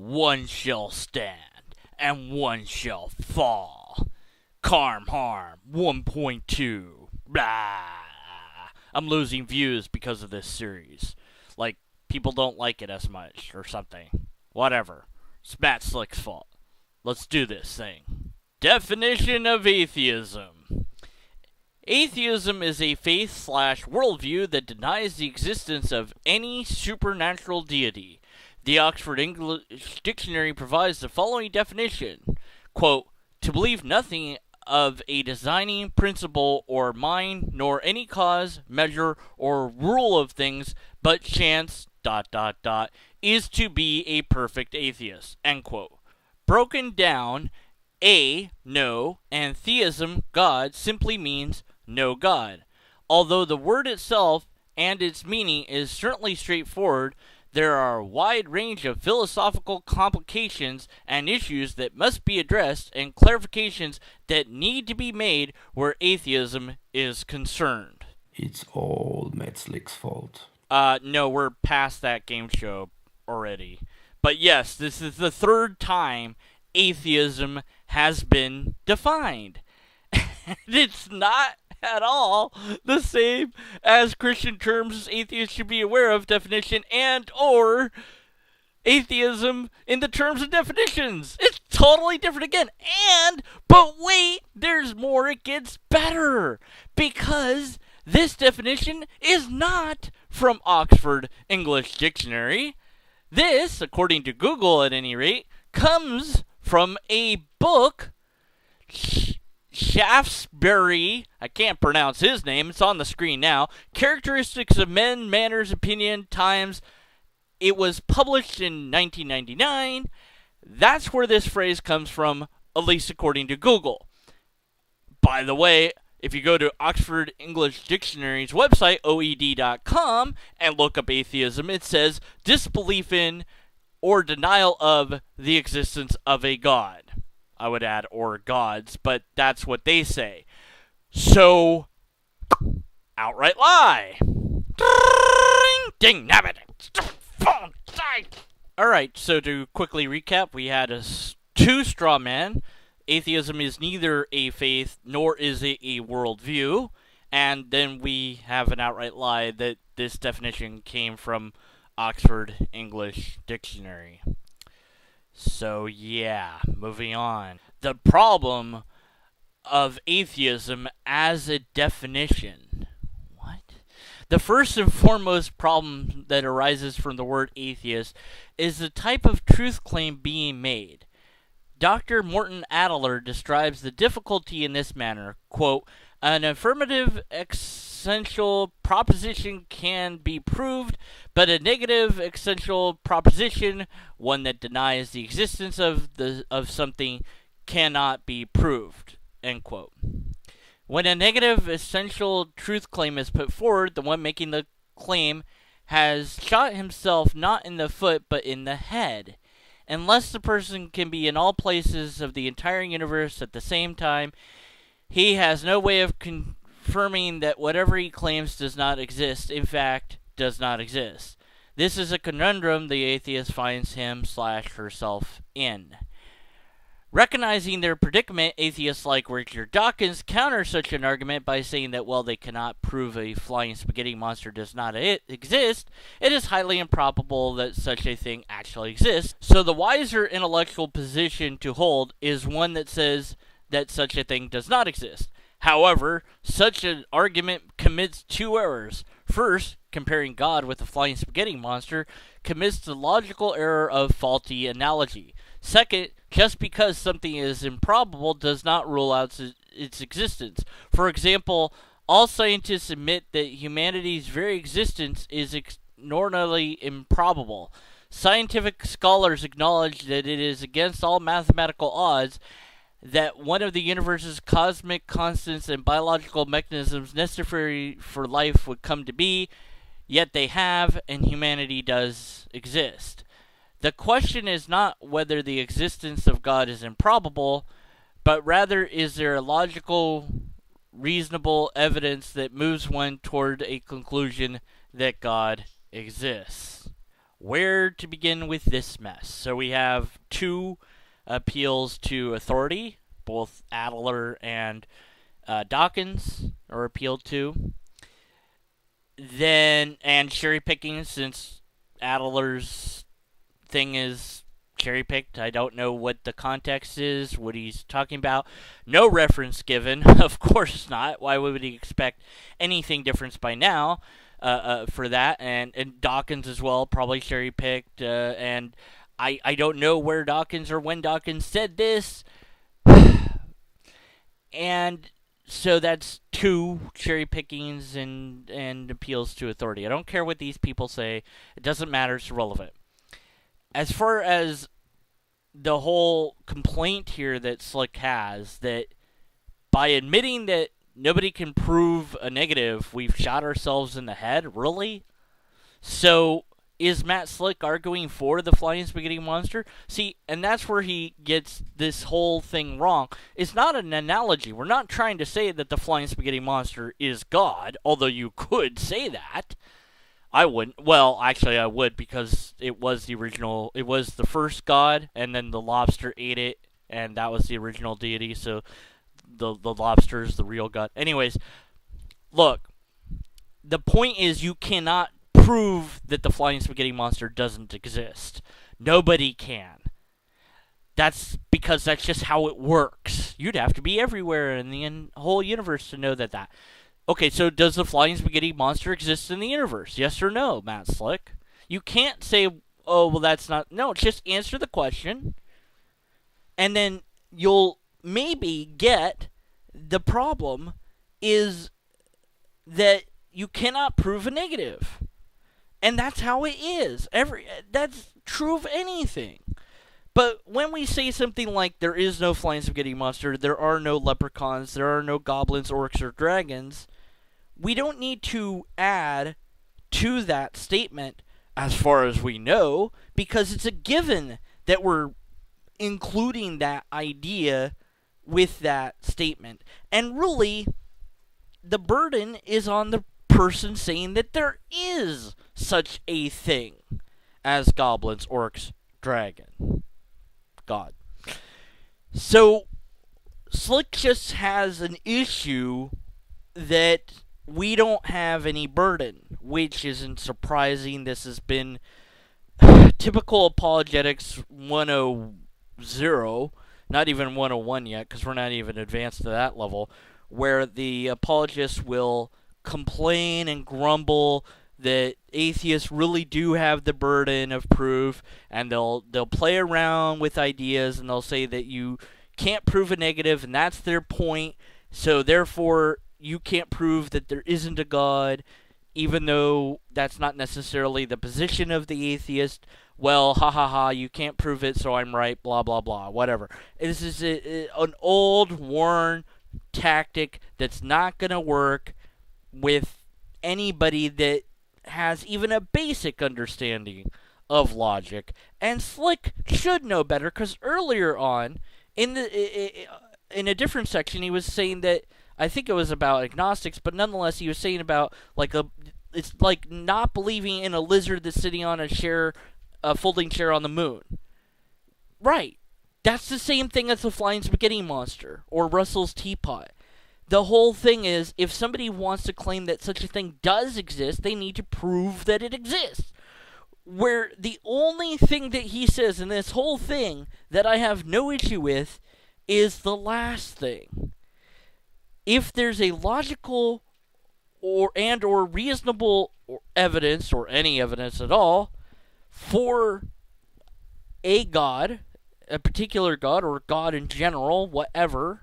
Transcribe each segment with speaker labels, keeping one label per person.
Speaker 1: One shall stand, and one shall fall. CARM harm 1.2. Blah. I'm losing views because of this series. Like, people don't like it as much, or something. Whatever. It's Matt Slick's fault. Let's do this thing. Definition of atheism. Atheism is a faith/worldview that denies the existence of any supernatural deity. The Oxford English Dictionary provides the following definition. Quote, to believe nothing of a designing principle or mind, nor any cause, measure, or rule of things, but chance, ... is to be a perfect atheist. End quote. Broken down, no, and theism, God, simply means no God. Although the word itself and its meaning is certainly straightforward, there are a wide range of philosophical complications and issues that must be addressed and clarifications that need to be made where atheism is concerned.
Speaker 2: It's all Matt Slick's fault.
Speaker 1: No, we're past that game show already. But yes, this is the third time atheism has been defined. It's not at all the same as Christian terms atheists should be aware of definition and or atheism in the terms and definitions. It's totally different again. But wait, there's more. It gets better. Because this definition is not from Oxford English Dictionary. This, according to Google at any rate, comes from a book, Shaftesbury, I can't pronounce his name, it's on the screen now, Characteristics of Men, Manners, Opinion, Times. It was published in 1999. That's where this phrase comes from, at least according to Google. By the way, if you go to Oxford English Dictionary's website, oed.com, and look up atheism, it says disbelief in or denial of the existence of a god. I would add or gods, but that's what they say. So, outright lie. Ding nabbit. Alright, so to quickly recap, we had two straw men. Atheism is neither a faith nor is it a worldview. And then we have an outright lie that this definition came from Oxford English Dictionary. So yeah, moving on. The problem of atheism as a definition. What? The first and foremost problem that arises from the word atheist is the type of truth claim being made. Dr. Morton Adler describes the difficulty in this manner. Quote, an affirmative essential proposition can be proved, but a negative essential proposition, one that denies the existence of something, cannot be proved. End quote. When a negative essential truth claim is put forward, the one making the claim has shot himself not in the foot but in the head. Unless the person can be in all places of the entire universe at the same time, he has no way of confirming that whatever he claims does not exist, in fact, does not exist. This is a conundrum the atheist finds him/herself in. Recognizing their predicament, atheists like Richard Dawkins counter such an argument by saying that while they cannot prove a flying spaghetti monster does not exist, it is highly improbable that such a thing actually exists. So the wiser intellectual position to hold is one that says that such a thing does not exist. However, such an argument commits two errors. First, comparing God with a flying spaghetti monster commits the logical error of faulty analogy. Second, just because something is improbable does not rule out its existence. For example, all scientists admit that humanity's very existence is extraordinarily improbable. Scientific scholars acknowledge that it is against all mathematical odds that one of the universe's cosmic constants and biological mechanisms necessary for life would come to be, yet they have, and humanity does exist. The question is not whether the existence of God is improbable, but rather is there a logical, reasonable evidence that moves one toward a conclusion that God exists. where to begin with this mess. So we have two appeals to authority, both Adler and Dawkins are appealed to. Then, and cherry picking, since Adler's thing is cherry picked. I don't know what the context is, what he's talking about. No reference given. Of course not. Why would he expect anything different by now for that? And Dawkins as well, probably cherry picked. And I don't know where Dawkins or when Dawkins said this. And so that's two cherry pickings and appeals to authority. I don't care what these people say. It doesn't matter. It's irrelevant. As far as the whole complaint here that Slick has, that by admitting that nobody can prove a negative, we've shot ourselves in the head? Really? So, is Matt Slick arguing for the flying spaghetti monster? See, and that's where he gets this whole thing wrong. It's not an analogy. We're not trying to say that the flying spaghetti monster is God, although you could say that. I wouldn't. Well, actually, I would, because it was the original. It was the first god, and then the lobster ate it, and that was the original deity. So the lobster is the real god. Anyways, look. The point is, you cannot prove that the flying spaghetti monster doesn't exist. Nobody can. That's because that's just how it works. You'd have to be everywhere in the whole universe to know that. Okay, so does the flying spaghetti monster exist in the universe? Yes or no, Matt Slick? You can't say, oh, well, that's not... No, just answer the question, and then you'll maybe get the problem is that you cannot prove a negative. And that's how it is. That's true of anything. But when we say something like, there is no flying spaghetti monster, there are no leprechauns, there are no goblins, orcs, or dragons, we don't need to add to that statement, as far as we know, because it's a given that we're including that idea with that statement. And really, the burden is on the person saying that there is such a thing as goblins, orcs, dragon, God. So, Slick just has an issue that we don't have any burden, which isn't surprising. This has been typical apologetics 1.0, not even 101 yet, because we're not even advanced to that level, where the apologists will complain and grumble that atheists really do have the burden of proof, and they'll play around with ideas, and they'll say that you can't prove a negative, and that's their point, so therefore you can't prove that there isn't a God, even though that's not necessarily the position of the atheist. Well, ha ha ha, you can't prove it, so I'm right, blah blah blah, whatever. This is an old, worn tactic that's not going to work with anybody that has even a basic understanding of logic. And Slick should know better, because earlier on, in a different section, he was saying that, I think it was about agnostics, but nonetheless, he was saying about, it's like not believing in a lizard that's sitting on a folding chair on the moon. Right. That's the same thing as the flying spaghetti monster, or Russell's teapot. The whole thing is, if somebody wants to claim that such a thing does exist, they need to prove that it exists. Where the only thing that he says in this whole thing that I have no issue with is the last thing. If there's a logical or reasonable evidence, or any evidence at all, for a God, a particular God, or God in general, whatever,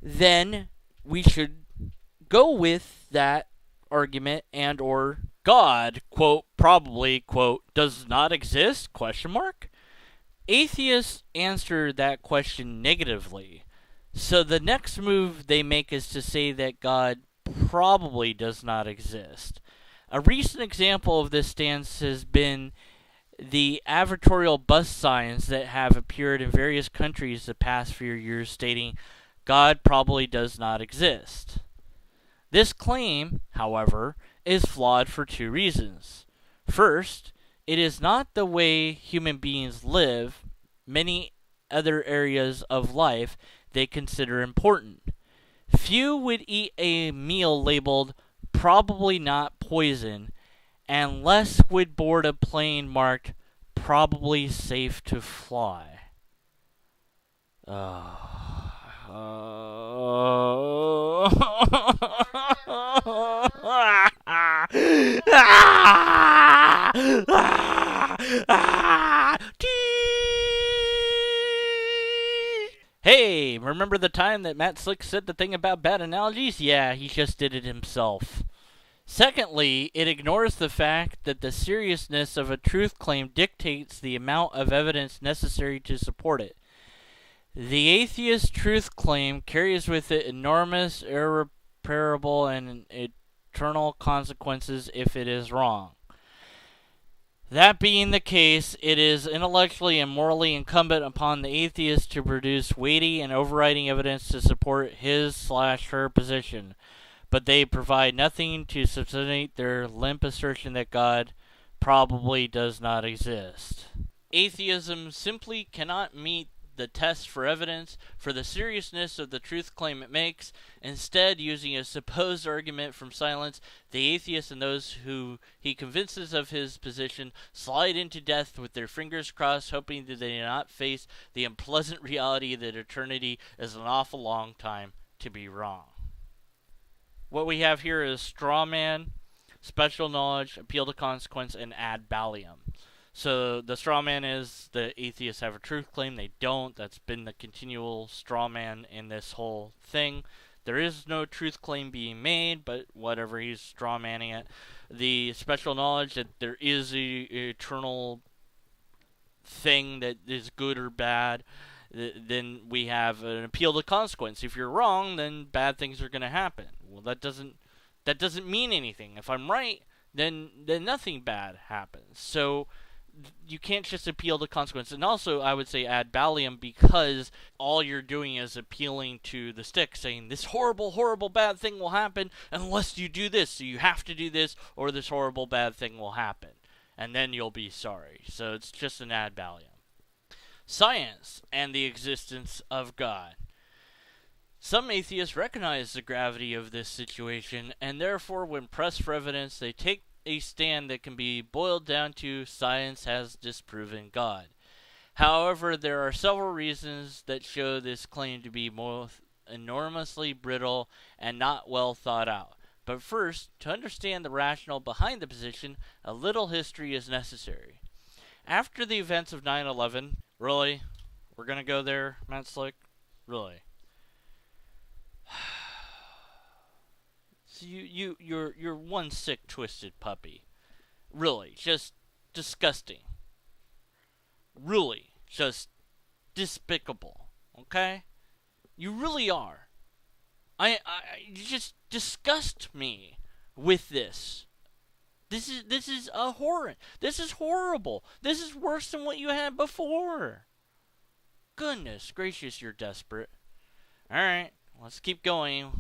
Speaker 1: then we should go with that argument, and or God, quote, probably, quote, does not exist, question mark? Atheists answer that question negatively. So the next move they make is to say that God probably does not exist. A recent example of this stance has been the advertorial bus signs that have appeared in various countries the past few years stating, God probably does not exist. This claim, however, is flawed for two reasons. First, It is not the way human beings live. Many other areas of life they consider important. Few would eat a meal labeled probably not poison, and less would board a plane marked probably safe to fly. Hey, remember the time that Matt Slick said the thing about bad analogies? Yeah, he just did it himself. Secondly, it ignores the fact that the seriousness of a truth claim dictates the amount of evidence necessary to support it. The atheist truth claim carries with it enormous, irreparable, and eternal consequences if it is wrong. That being the case, it is intellectually and morally incumbent upon the atheist to produce weighty and overriding evidence to support his/her position, but they provide nothing to substantiate their limp assertion that God probably does not exist. Atheism simply cannot meet the test for evidence for the seriousness of the truth claim it makes. Instead, using a supposed argument from silence, the atheist and those who he convinces of his position slide into death with their fingers crossed, hoping that they do not face the unpleasant reality that eternity is an awful long time to be wrong. What we have here is straw man, special knowledge, appeal to consequence, and ad ballum. So the straw man is the atheists have a truth claim, they don't. That's been the continual straw man in this whole thing. There is no truth claim being made, but whatever, he's straw manning it. The special knowledge that there is a eternal thing that is good or bad. Then we have an appeal to consequence. If you're wrong, then bad things are going to happen. Well, that doesn't mean anything. If I'm right, then nothing bad happens. So you can't just appeal to consequence. And also, I would say ad ballum, because all you're doing is appealing to the stick, saying this horrible, horrible, bad thing will happen unless you do this. So you have to do this, or this horrible, bad thing will happen. And then you'll be sorry. So it's just an ad ballum. Science and the existence of God. Some atheists recognize the gravity of this situation, and therefore, when pressed for evidence, they take a stand that can be boiled down to science has disproven God. However, there are several reasons that show this claim to be both enormously brittle and not well thought out. But first, to understand the rationale behind the position, a little history is necessary. After the events of 9/11, really? We're gonna go there, Matt Slick? Really? So you're one sick, twisted puppy. Really, just disgusting. Really, just despicable. Okay? You really are. You just disgust me with this. This is a horror. This is horrible. This is worse than what you had before. Goodness gracious, you're desperate. Alright, let's keep going.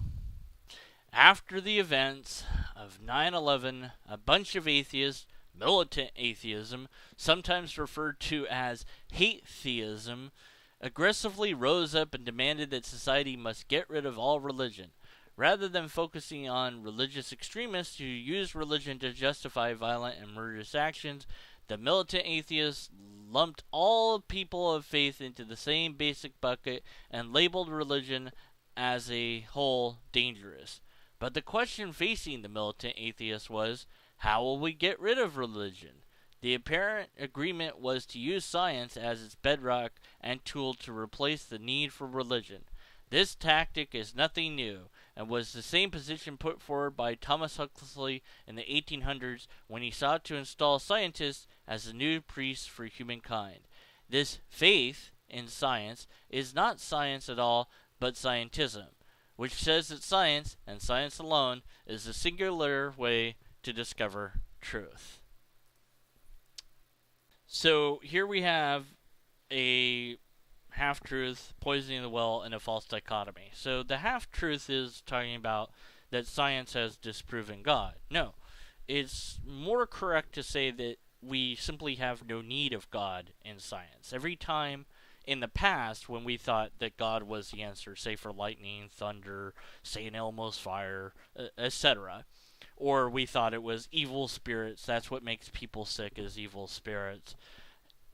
Speaker 1: After the events of 9/11, a bunch of atheists, militant atheism, sometimes referred to as hate theism, aggressively rose up and demanded that society must get rid of all religion. Rather than focusing on religious extremists who use religion to justify violent and murderous actions, the militant atheists lumped all people of faith into the same basic bucket and labeled religion as a whole dangerous. But the question facing the militant atheists was, how will we get rid of religion? The apparent agreement was to use science as its bedrock and tool to replace the need for religion. This tactic is nothing new, and was the same position put forward by Thomas Huxley in the 1800s when he sought to install scientists as the new priests for humankind. This faith in science is not science at all, but scientism, which says that science, and science alone, is the singular way to discover truth. So here we have a half-truth, poisoning the well, and a false dichotomy. So the half-truth is talking about that science has disproven God. No, it's more correct to say that we simply have no need of God in science. Every time in the past when we thought that God was the answer, say for lightning, thunder, St. Elmo's fire, etc., or we thought it was evil spirits, that's what makes people sick is evil spirits.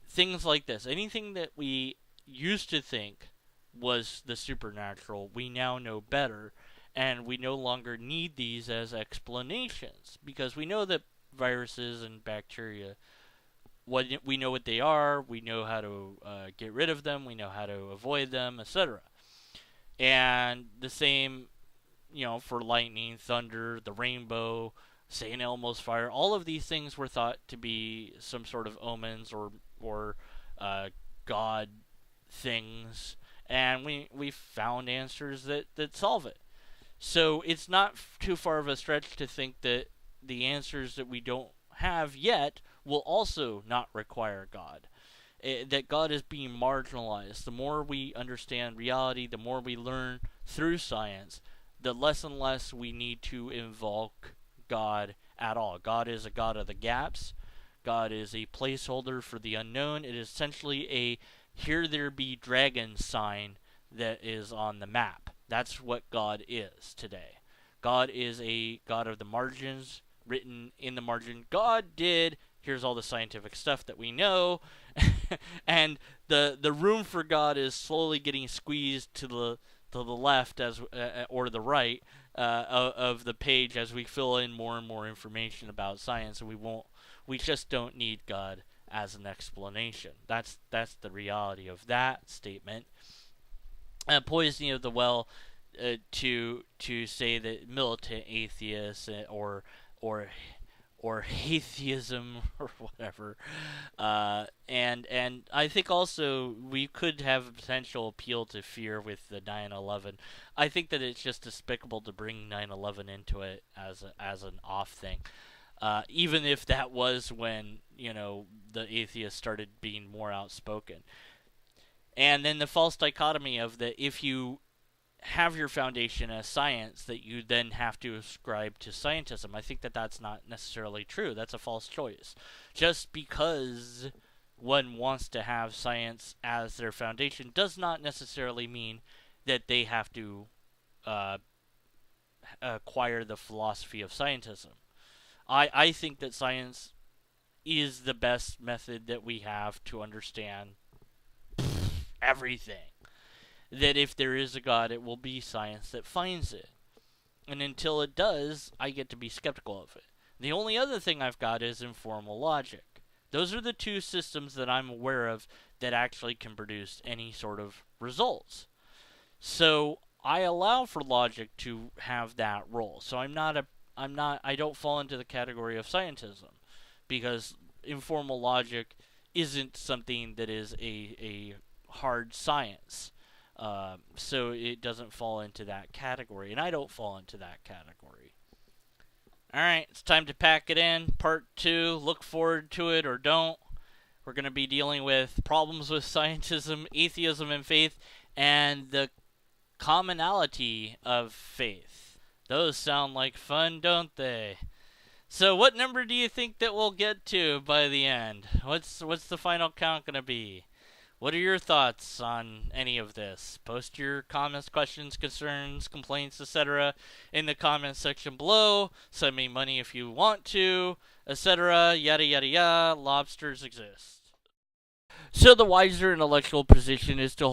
Speaker 1: Things like this. Anything that we used to think was the supernatural, we now know better, and we no longer need these as explanations because we know that viruses and bacteria, what we know what they are, we know how to get rid of them, we know how to avoid them, etc. And the same, for lightning, thunder, the rainbow, St. Elmo's fire, all of these things were thought to be some sort of omens or God things, and we found answers that solve it. So it's not too far of a stretch to think that the answers that we don't have yet will also not require God. That God is being marginalized. The more we understand reality, the more we learn through science, the less and less we need to invoke God at all. God is a God of the gaps. God is a placeholder for the unknown. It is essentially a here there be dragon sign that is on the map. That's what God is today. God is a God of the margins, written in the margin. God did. Here's all the scientific stuff that we know, and the room for God is slowly getting squeezed to the left or the right of the page as we fill in more and more information about science, and we just don't need God as an explanation. That's the reality of that statement. Poisoning of the well, to say that militant atheists or atheism or whatever, and I think also we could have a potential appeal to fear with the 9/11. I think that it's just despicable to bring 9/11 into it as an off thing. Even if that was when the atheists started being more outspoken. And then the false dichotomy of that if you have your foundation as science, that you then have to ascribe to scientism. I think that that's not necessarily true. That's a false choice. Just because one wants to have science as their foundation does not necessarily mean that they have to acquire the philosophy of scientism. I think that science is the best method that we have to understand everything. That if there is a God, it will be science that finds it. And until it does, I get to be skeptical of it. The only other thing I've got is informal logic. Those are the two systems that I'm aware of that actually can produce any sort of results. So I allow for logic to have that role. So I don't fall into the category of scientism because informal logic isn't something that is a hard science. So it doesn't fall into that category, and I don't fall into that category. Alright, it's time to pack it in. Part 2, look forward to it or don't. We're going to be dealing with problems with scientism, atheism, and faith, and the commonality of faith. Those sound like fun, don't they? So what number do you think that we'll get to by the end? What's the final count going to be? What are your thoughts on any of this? Post your comments, questions, concerns, complaints, etc. in the comments section below. Send me money if you want to, etc. Yada yada yada. Lobsters exist. So the wiser intellectual position is to